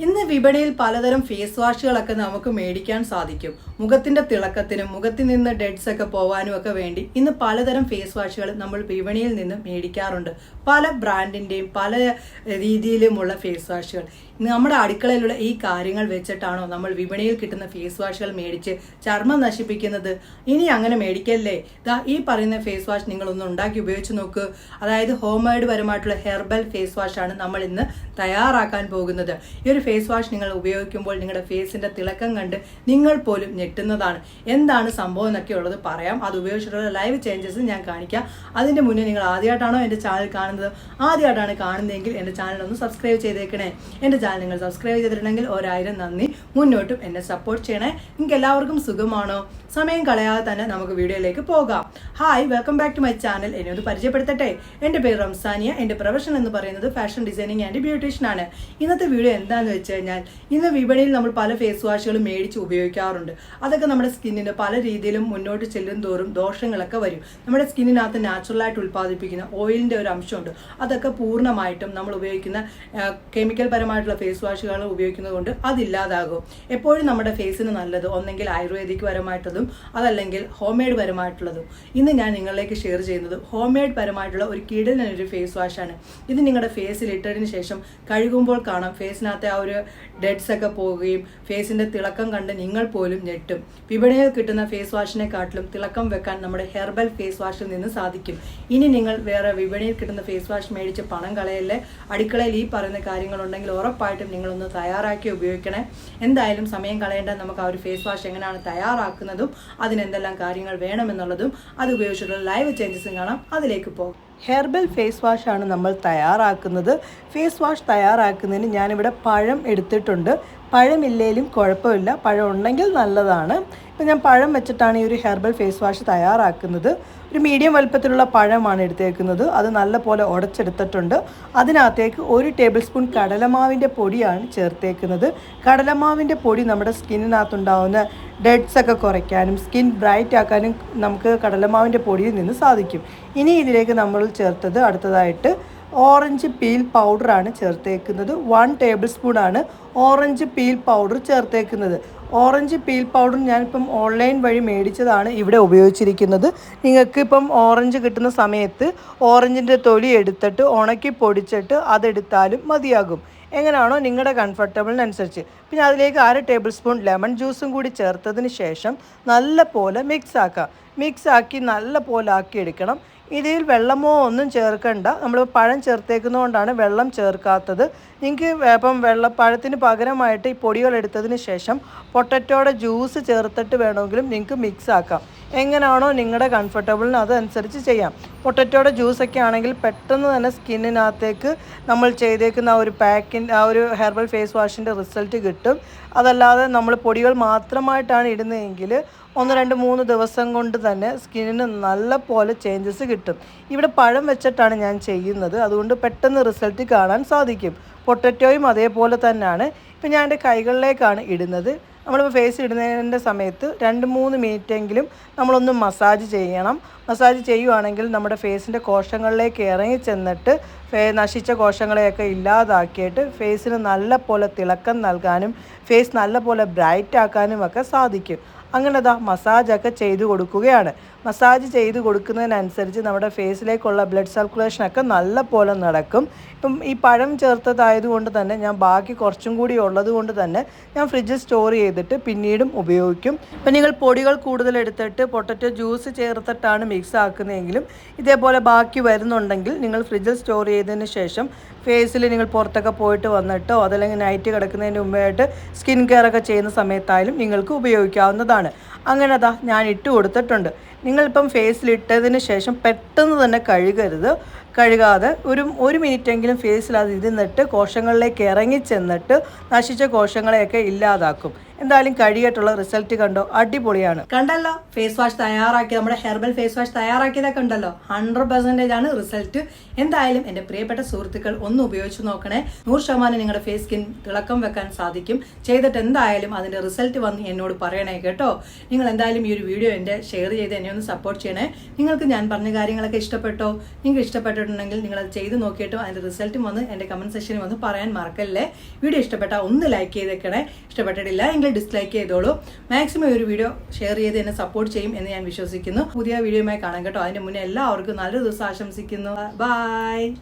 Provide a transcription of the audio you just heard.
ഇന്ന് വിപണിയിൽ പലതരം ഫേസ് വാഷുകളൊക്കെ നമുക്ക് മേടിക്കാൻ സാധിക്കും. മുഖത്തിന്റെ തിളക്കത്തിനും മുഖത്തിൽ നിന്ന് ഡെഡ്സ് ഒക്കെ പോവാനും ഒക്കെ വേണ്ടി ഇന്ന് പലതരം ഫേസ് വാഷുകൾ നമ്മൾ വിപണിയിൽ നിന്ന് മേടിക്കാറുണ്ട്. പല ബ്രാൻഡിന്റെയും പല രീതിയിലുമുള്ള ഫേസ് വാഷുകൾ. നമ്മുടെ അടുക്കളയിലുള്ള ഈ കാര്യങ്ങൾ വെച്ചിട്ടാണോ നമ്മൾ വിപണിയിൽ കിട്ടുന്ന ഫേസ് വാഷുകൾ മേടിച്ച് ചർമ്മം നശിപ്പിക്കുന്നത്? ഇനി അങ്ങനെ മേടിക്കല്ലേ. ഈ പറയുന്ന ഫേസ് വാഷ് നിങ്ങളൊന്ന് ഉണ്ടാക്കി ഉപയോഗിച്ച് നോക്ക്. അതായത് ഹോം മെയ്ഡ് പരമായിട്ടുള്ള ഹെർബൽ ഫേസ് വാഷാണ് നമ്മൾ ഇന്ന് തയ്യാറാക്കാൻ പോകുന്നത്. ഈ ഒരു ഫേസ് വാഷ് നിങ്ങൾ ഉപയോഗിക്കുമ്പോൾ നിങ്ങളുടെ ഫേസിന്റെ തിളക്കം കണ്ട് നിങ്ങൾ പോലും ഞെട്ടുന്നതാണ്. എന്താണ് സംഭവം എന്നൊക്കെ ഉള്ളത് പറയാം. അത് ഉപയോഗിച്ചിട്ടുള്ള ലൈവ് ചേഞ്ചസ് ഞാൻ കാണിക്കാം. അതിന്റെ മുന്നേ നിങ്ങൾ ആദ്യമായിട്ടാണോ എൻ്റെ ചാനൽ കാണുന്നത്? ആദ്യമായിട്ടാണ് കാണുന്നതെങ്കിൽ എൻ്റെ ചാനൽ ഒന്ന് സബ്സ്ക്രൈബ് ചെയ്തേക്കണേ. എൻ്റെ ചാനൽ നിങ്ങൾ സബ്സ്ക്രൈബ് ചെയ്തിട്ടുണ്ടെങ്കിൽ 1000 നന്ദി. മുന്നോട്ടും എന്നെ സപ്പോർട്ട് ചെയ്യണേ. നിങ്ങൾക്ക് എല്ലാവർക്കും സുഖമാണോ? സമയം കളയാതെ തന്നെ നമുക്ക് വീഡിയോയിലേക്ക് പോകാം. Hi, welcome back to my channel. എന്നെ ഒന്ന് പരിചയപ്പെടുത്തട്ടെ. എൻ്റെ പേര് റംസാനിയ. എൻ്റെ പ്രൊഫഷൻ എന്ന് പറയുന്നത് ഫാഷൻ ഡിസൈനിങ് ആൻഡ് ബ്യൂട്ടീഷ്യൻ ആണ്. ഇന്നത്തെ വീഡിയോ എന്താണെന്ന് വെച്ച് കഴിഞ്ഞാൽ, ഇന്ന് വിപണിയിൽ നമ്മൾ പല ഫേസ് വാഷുകളും മേടിച്ച് ഉപയോഗിക്കാറുണ്ട്. അതൊക്കെ നമ്മുടെ സ്കിന്നിന് പല രീതിയിലും മുന്നോട്ട് ചെല്ലും തോറും ദോഷങ്ങളൊക്കെ വരും. നമ്മുടെ സ്കിന്നിനകത്ത് നാച്ചുറലായിട്ട് ഉൽപ്പാദിപ്പിക്കുന്ന ഓയിലിൻ്റെ ഒരു അംശമുണ്ട്. അതൊക്കെ പൂർണ്ണമായിട്ടും നമ്മൾ ഉപയോഗിക്കുന്ന കെമിക്കൽ പരമായിട്ടുള്ള ഫേസ് വാഷുകൾ ഉപയോഗിക്കുന്നത് കൊണ്ട് അതില്ലാതാകും. എപ്പോഴും നമ്മുടെ ഫേസിന് നല്ലത് ഒന്നെങ്കിൽ ആയുർവേദിക് പരമായിട്ടതും അതല്ലെങ്കിൽ ഹോം മെയ്ഡ് പരമായിട്ടുള്ളതും. ഇന്ന് ഞാൻ നിങ്ങളിലേക്ക് ഷെയർ ചെയ്യുന്നത് ഹോം മെയ്ഡ് പരമായിട്ടുള്ള ഒരു കിടിലനൊരു ഫേസ് വാഷാണ്. ഇത് നിങ്ങളുടെ ഫേസിൽ ഇട്ടതിന് ശേഷം കഴുകുമ്പോൾ കാണാം ഫേസിനകത്തെ ആ ഒരു ഡെഡ്സ് ഒക്കെ പോവുകയും ഫേസിന്റെ തിളക്കം കണ്ട് നിങ്ങൾ പോലും ഞെട്ടും. വിപണിയിൽ കിട്ടുന്ന ഫേസ് വാഷിനെക്കാട്ടിലും തിളക്കം വെക്കാൻ നമ്മുടെ ഹെർബൽ ഫേസ് വാഷിൽ നിന്ന് സാധിക്കും. ഇനി നിങ്ങൾ വേറെ വിപണിയിൽ കിട്ടുന്ന ഫേസ് വാഷ് മേടിച്ച് പണം കളയല്ലേ. അടുക്കളയിൽ ഈ പറയുന്ന കാര്യങ്ങളുണ്ടെങ്കിൽ ഉറപ്പായിട്ടും നിങ്ങളൊന്ന് തയ്യാറാക്കി ഉപയോഗിക്കണേ. എന്തായാലും സമയം കളയേണ്ട. നമുക്ക് ആ ഒരു ഫേസ് വാഷ് എങ്ങനെയാണ് തയ്യാറാക്കുന്നതും അതിനെന്തെല്ലാം കാര്യങ്ങൾ വേണമെന്നുള്ളതും അത് ഉപയോഗിച്ചിട്ടുള്ള ലൈവ് ചേഞ്ചസും കാണാം. അതിലേക്ക് പോകും. ഹെർബൽ ഫേസ് വാഷാണ് നമ്മൾ തയ്യാറാക്കുന്നത്. ഫേസ് വാഷ് തയ്യാറാക്കുന്നതിന് ഞാനിവിടെ പഴം എടുത്തിട്ടുണ്ട്. പഴമില്ലേലും കുഴപ്പമില്ല, പഴം ഉണ്ടെങ്കിൽ നല്ലതാണ്. ഇപ്പം ഞാൻ പഴം വെച്ചിട്ടാണ് ഈ ഒരു ഹെർബൽ ഫേസ് വാഷ് തയ്യാറാക്കുന്നത്. ഒരു മീഡിയം വലുപ്പത്തിലുള്ള പഴമാണ് എടുത്തേക്കുന്നത്. അത് നല്ലപോലെ ഉടച്ചെടുത്തിട്ടുണ്ട്. അതിനകത്തേക്ക് 1 ടേബിൾ സ്പൂൺ കടലമാവിൻ്റെ പൊടിയാണ് ചേർത്തേക്കുന്നത്. കടലമാവിൻ്റെ പൊടി നമ്മുടെ സ്കിന്നിനകത്തുണ്ടാവുന്ന ഡെഡ്സ് ഒക്കെ കുറയ്ക്കാനും സ്കിൻ ബ്രൈറ്റ് ആക്കാനും നമുക്ക് കടലമാവിൻ്റെ പൊടിയിൽ നിന്ന് സാധിക്കും. ഇനി ഇതിലേക്ക് നമ്മൾ ചേർത്തത് അടുത്തതായിട്ട് ഓറഞ്ച് പീൽ പൗഡറാണ് ചേർത്തേക്കുന്നത്. 1 ടേബിൾ സ്പൂണാണ് ഓറഞ്ച് പീൽ പൗഡർ ചേർത്തേക്കുന്നത്. ഓറഞ്ച് പീൽ പൗഡർ ഞാനിപ്പം ഓൺലൈൻ വഴി മേടിച്ചതാണ് ഇവിടെ ഉപയോഗിച്ചിരിക്കുന്നത്. നിങ്ങൾക്ക് ഇപ്പം ഓറഞ്ച് കിട്ടുന്ന സമയത്ത് ഓറഞ്ചിൻ്റെ തൊലി എടുത്തിട്ട് ഉണക്കി പൊടിച്ചിട്ട് അതെടുത്താലും മതിയാകും. എങ്ങനെയാണോ നിങ്ങളുടെ കംഫർട്ടബിളിനനുസരിച്ച്. പിന്നെ അതിലേക്ക് 1/2 ടേബിൾ സ്പൂൺ ലെമൺ ജ്യൂസും കൂടി ചേർത്തതിന് ശേഷം നല്ല പോലെ മിക്സാക്കി നല്ല പോലെ ആക്കിയെടുക്കണം. ഇതിൽ വെള്ളമോ ഒന്നും ചേർക്കണ്ട. നമ്മൾ പഴം ചേർത്തേക്കുന്നതുകൊണ്ടാണ് വെള്ളം ചേർക്കാത്തത്. നിങ്ങൾക്ക് ഇപ്പം പഴത്തിന് പകരമായിട്ട് ഈ പൊടികൾ എടുത്തതിന് ശേഷം പൊട്ടറ്റോയുടെ ജ്യൂസ് ചേർത്തിട്ട് വേണമെങ്കിലും നിങ്ങൾക്ക് മിക്സ് ആക്കാം. എങ്ങനെയാണോ നിങ്ങളുടെ കംഫർട്ടബിളിന് അതനുസരിച്ച് ചെയ്യാം. പൊട്ടറ്റോയുടെ ജ്യൂസൊക്കെ ആണെങ്കിൽ പെട്ടെന്ന് തന്നെ സ്കിന്നിനകത്തേക്ക് നമ്മൾ ചെയ്തേക്കുന്ന ആ ഒരു ഹെർബൽ ഫേസ് വാഷിൻ്റെ റിസൾട്ട് കിട്ടും. അതല്ലാതെ നമ്മൾ പൊടികൾ മാത്രമായിട്ടാണ് ഇടുന്നതെങ്കിൽ 1, 2, 3 ദിവസം കൊണ്ട് തന്നെ സ്കിന്നിന് നല്ല പോലെ ചേഞ്ചസ് കിട്ടും. ഇവിടെ പഴം വെച്ചിട്ടാണ് ഞാൻ ചെയ്യുന്നത്, അതുകൊണ്ട് പെട്ടെന്ന് റിസൾട്ട് കാണാൻ സാധിക്കും. പൊട്ടറ്റോയും അതേപോലെ തന്നെയാണ്. ഇപ്പം ഞാൻ എൻ്റെ കൈകളിലേക്കാണ് ഇടുന്നത്. നമ്മളിപ്പോൾ ഫേസ് ഇടുന്നതിൻ്റെ സമയത്ത് 2-3 മിനിറ്റെങ്കിലും നമ്മളൊന്ന് മസാജ് ചെയ്യണം. മസാജ് ചെയ്യുവാണെങ്കിൽ നമ്മുടെ ഫേസിൻ്റെ കോശങ്ങളിലേക്ക് ഇറങ്ങി ചെന്നിട്ട് നശിച്ച കോശങ്ങളെയൊക്കെ ഇല്ലാതാക്കിയിട്ട് ഫേസിന് നല്ല പോലെ തിളക്കം നൽകാനും ഫേസ് നല്ല പോലെ ബ്രൈറ്റ് ആക്കാനും ഒക്കെ സാധിക്കും. അങ്ങനെ മസാജൊക്കെ ചെയ്ത് കൊടുക്കുകയാണ്. മസാജ് ചെയ്ത് കൊടുക്കുന്നതിനനുസരിച്ച് നമ്മുടെ ഫേസിലേക്കുള്ള ബ്ലഡ് സർക്കുലേഷനൊക്കെ നല്ല പോലെ നടക്കും. ഇപ്പം ഈ പഴം ചേർത്തതായതുകൊണ്ട് തന്നെ ഞാൻ ബാക്കി കുറച്ചും കൂടി ഉള്ളത് കൊണ്ട് തന്നെ ഞാൻ ഫ്രിഡ്ജിൽ സ്റ്റോർ ചെയ്തിട്ട് പിന്നീടും ഉപയോഗിക്കും. ഇപ്പം നിങ്ങൾ പൊടികൾ കൂടുതൽ എടുത്തിട്ട് പൊട്ടറ്റോ ജ്യൂസ് ചേർത്തിട്ടാണ് മിക്സ് ആക്കുന്നതെങ്കിലും ഇതേപോലെ ബാക്കി വരുന്നുണ്ടെങ്കിൽ നിങ്ങൾ ഫ്രിഡ്ജിൽ സ്റ്റോർ ചെയ്തതിന് ശേഷം ഫേസിൽ നിങ്ങൾ പുറത്തൊക്കെ പോയിട്ട് വന്നിട്ടോ അതല്ലെങ്കിൽ നൈറ്റ് കിടക്കുന്നതിന് മുമ്പായിട്ട് സ്കിൻ കെയർ ഒക്കെ ചെയ്യുന്ന സമയത്തായാലും നിങ്ങൾക്ക് ഉപയോഗിക്കാവുന്നതാണ്. അങ്ങനെ ഞാൻ ഇട്ട് കൊടുത്തിട്ടുണ്ട്. നിങ്ങളിപ്പം ഫേസിലിട്ടതിന് ശേഷം പെട്ടെന്ന് തന്നെ കഴുകാതെ ഒരു 1 മിനിറ്റെങ്കിലും ഫേസിൽ അത് ഇരുന്നിട്ട് കോശങ്ങളിലേക്ക് ഇറങ്ങി ചെന്നിട്ട് നശിച്ച കോശങ്ങളെയൊക്കെ ഇല്ലാതാക്കും. എന്തായാലും കഴിയായിട്ടുള്ള റിസൾട്ട് കണ്ടോ, അടിപൊളിയാണ്. കണ്ടല്ലോ ഫേസ് വാഷ് തയ്യാറാക്കി, നമ്മുടെ ഹെർബൽ ഫേസ് വാഷ് തയ്യാറാക്കിയതൊക്കെ ഉണ്ടല്ലോ, 100% ആണ് റിസൾട്ട്. എന്തായാലും എൻ്റെ പ്രിയപ്പെട്ട സുഹൃത്തുക്കൾ ഒന്ന് ഉപയോഗിച്ച് നോക്കണേ. 100% നിങ്ങളുടെ ഫേസ് സ്കിൻ തിളക്കം വെക്കാൻ സാധിക്കും. ചെയ്തിട്ട് എന്തായാലും അതിന്റെ റിസൾട്ട് വന്ന് എന്നോട് പറയണേ കേട്ടോ. നിങ്ങൾ എന്തായാലും ഈ ഒരു വീഡിയോ എൻ്റെ ഷെയർ ചെയ്ത് എന്നെ ഒന്ന് സപ്പോർട്ട് ചെയ്യണേ. നിങ്ങൾക്ക് ഞാൻ പറഞ്ഞ കാര്യങ്ങളൊക്കെ ഇഷ്ടപ്പെട്ടോ? നിങ്ങൾക്ക് ഇഷ്ടപ്പെട്ടിട്ടുണ്ടെങ്കിൽ നിങ്ങൾ അത് ചെയ്ത് നോക്കിയിട്ടും അതിന്റെ റിസൾട്ടും വന്ന് എൻ്റെ കമന്റ് സെക്ഷനിൽ വന്ന് പറയാൻ മറക്കല്ലേ. വീഡിയോ ഇഷ്ടപ്പെട്ടാൽ ഒന്ന് ലൈക്ക് ചെയ്തേക്കണേ. ഇഷ്ടപ്പെട്ടിട്ടില്ല എങ്കിൽ ഡിസ്ലൈക്ക് ചെയ്തോളൂ. മാക്സിമം ഒരു വീഡിയോ ഷെയർ ചെയ്ത് എന്നെ സപ്പോർട്ട് ചെയ്യും എന്ന് ഞാൻ വിശ്വസിക്കുന്നു. പുതിയ വീഡിയോയുമായി കാണാം കേട്ടോ. അതിന്റെ മുന്നേ എല്ലാവർക്കും നല്ലൊരു ദിവസം ആശംസിക്കുന്നു. ബൈ.